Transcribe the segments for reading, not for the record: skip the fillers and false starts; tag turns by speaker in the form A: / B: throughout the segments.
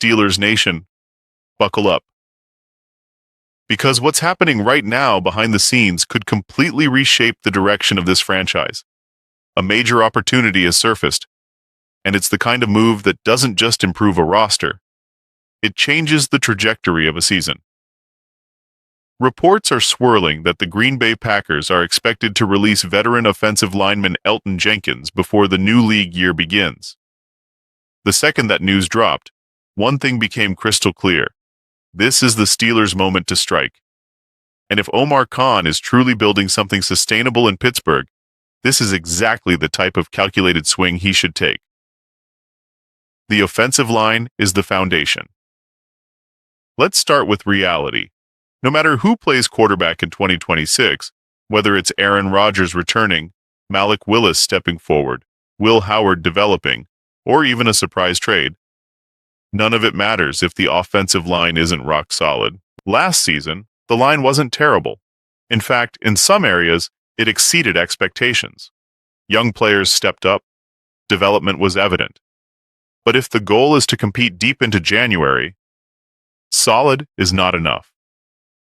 A: Steelers Nation, buckle up. Because what's happening right now behind the scenes could completely reshape the direction of this franchise. A major opportunity has surfaced, and it's the kind of move that doesn't just improve a roster, it changes the trajectory of a season. Reports are swirling that the Green Bay Packers are expected to release veteran offensive lineman Elton Jenkins before the new league year begins. The second that news dropped, one thing became crystal clear. This is the Steelers' moment to strike. And if Omar Khan is truly building something sustainable in Pittsburgh, this is exactly the type of calculated swing he should take. The offensive line is the foundation. Let's start with reality. No matter who plays quarterback in 2026, whether it's Aaron Rodgers returning, Malik Willis stepping forward, Will Howard developing, or even a surprise trade, none of it matters if the offensive line isn't rock solid. Last season, the line wasn't terrible. In fact, in some areas, it exceeded expectations. Young players stepped up. Development was evident. But if the goal is to compete deep into January, solid is not enough.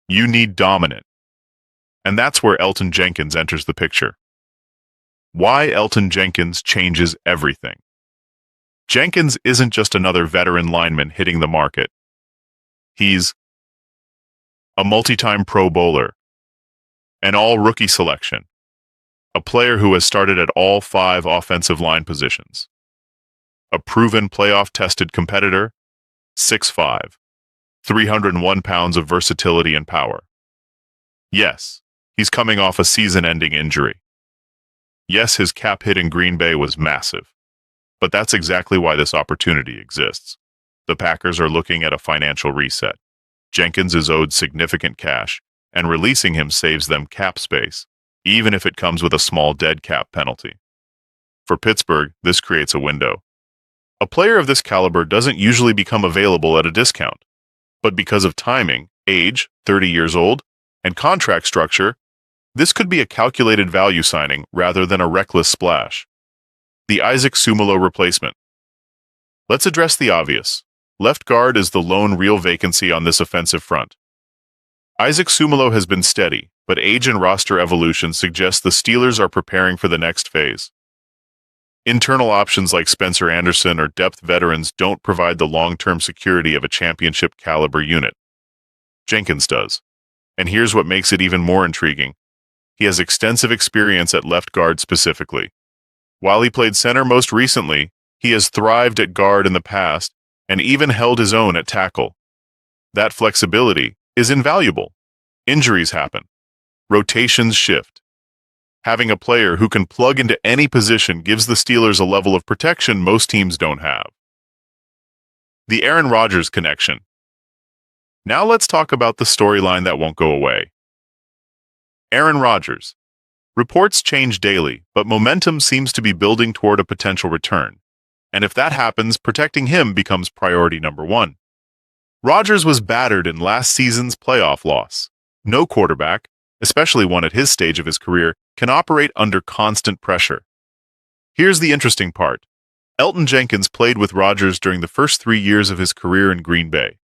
A: You need dominant. And that's where Elton Jenkins enters the picture. Why Elton Jenkins changes everything. Jenkins isn't just another veteran lineman hitting the market. He's a multi-time Pro Bowler, an all-rookie selection, a player who has started at all 5 offensive line positions, a proven playoff-tested competitor, 6'5", 301 pounds of versatility and power. Yes, he's coming off a season-ending injury. Yes, his cap hit in Green Bay was massive. But that's exactly why this opportunity exists. The Packers are looking at a financial reset. Jenkins is owed significant cash, and releasing him saves them cap space, even if it comes with a small dead cap penalty. For Pittsburgh, this creates a window. A player of this caliber doesn't usually become available at a discount. But because of timing, age, 30 years old, and contract structure, this could be a calculated value signing rather than a reckless splash. The Isaac Sumalo replacement. Let's address the obvious. Left guard is the lone real vacancy on this offensive front. Isaac Sumalo has been steady, but age and roster evolution suggest the Steelers are preparing for the next phase. Internal options like Spencer Anderson or depth veterans don't provide the long-term security of a championship-caliber unit. Jenkins does. And here's what makes it even more intriguing. He has extensive experience at left guard specifically. While he played center most recently, he has thrived at guard in the past and even held his own at tackle. That flexibility is invaluable. Injuries happen. Rotations shift. Having a player who can plug into any position gives the Steelers a level of protection most teams don't have. The Aaron Rodgers connection. Now let's talk about the storyline that won't go away. Aaron Rodgers. Reports change daily, but momentum seems to be building toward a potential return. And if that happens, protecting him becomes priority number 1. Rodgers was battered in last season's playoff loss. No quarterback, especially one at his stage of his career, can operate under constant pressure. Here's the interesting part. Elton Jenkins played with Rodgers during the first 3 years of his career in Green Bay.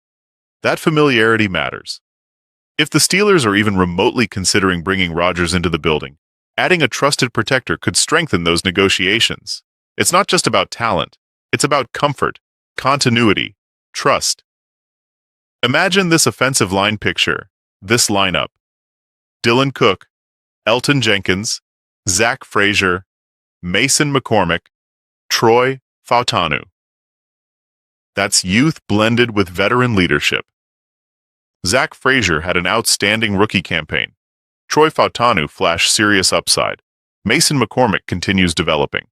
A: That familiarity matters. If the Steelers are even remotely considering bringing Rodgers into the building, adding a trusted protector could strengthen those negotiations. It's not just about talent. It's about comfort, continuity, trust. Imagine this offensive line picture, this lineup. Dylan Cook, Elton Jenkins, Zach Frazier, Mason McCormick, Troy Fautanu. That's youth blended with veteran leadership. Zach Frazier had an outstanding rookie campaign. Troy Fautanu flashed serious upside. Mason McCormick continues developing.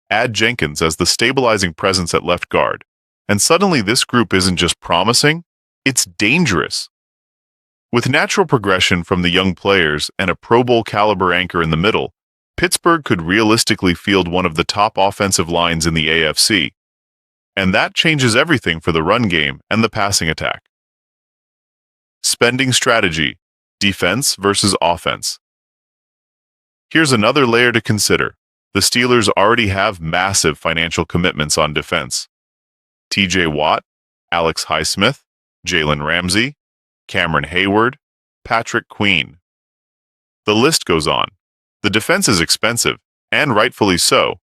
A: Add Jenkins as the stabilizing presence at left guard, and suddenly this group isn't just promising, it's dangerous. With natural progression from the young players and a Pro Bowl caliber anchor in the middle, Pittsburgh could realistically field one of the top offensive lines in the AFC. And that changes everything for the run game and the passing attack. Spending strategy, defense versus offense. Here's another layer to consider. The Steelers already have massive financial commitments on defense. TJ Watt, Alex Highsmith, Jalen Ramsey, Cameron Hayward, Patrick Queen. The list goes on. The defense is expensive, and rightfully so,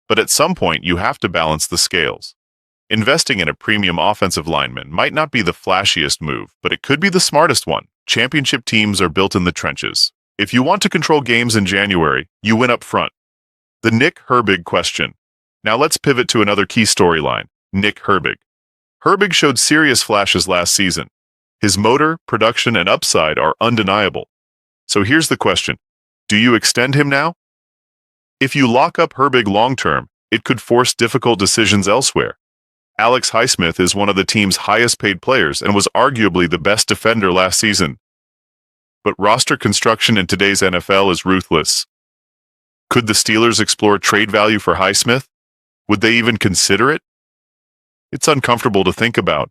A: but at some point you have to balance the scales. Investing in a premium offensive lineman might not be the flashiest move, but it could be the smartest one. Championship teams are built in the trenches. If you want to control games in January, you win up front. The Nick Herbig question. Now let's pivot to another key storyline, Nick Herbig. Herbig showed serious flashes last season. His motor, production, and upside are undeniable. So here's the question. Do you extend him now? If you lock up Herbig long-term, it could force difficult decisions elsewhere. Alex Highsmith is one of the team's highest-paid players and was arguably the best defender last season. But roster construction in today's NFL is ruthless. Could the Steelers explore trade value for Highsmith? Would they even consider it? It's uncomfortable to think about.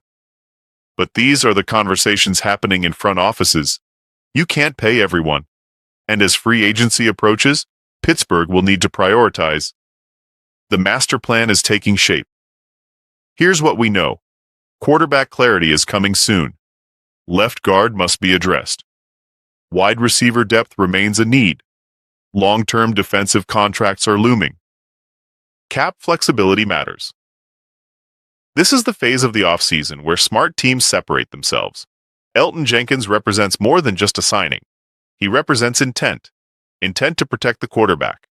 A: But these are the conversations happening in front offices. You can't pay everyone. And as free agency approaches, Pittsburgh will need to prioritize. The master plan is taking shape. Here's what we know. Quarterback clarity is coming soon. Left guard must be addressed. Wide receiver depth remains a need. Long-term defensive contracts are looming. Cap flexibility matters. This is the phase of the offseason where smart teams separate themselves. Elton Jenkins represents more than just a signing. He represents intent. Intent to protect the quarterback.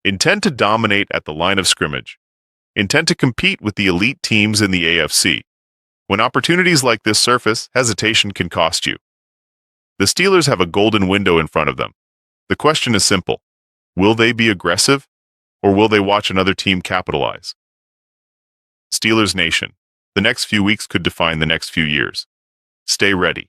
A: Intent to dominate at the line of scrimmage. Intent to compete with the elite teams in the AFC. When opportunities like this surface, hesitation can cost you. The Steelers have a golden window in front of them. The question is simple. Will they be aggressive, or will they watch another team capitalize? Steelers Nation, the next few weeks could define the next few years. Stay ready.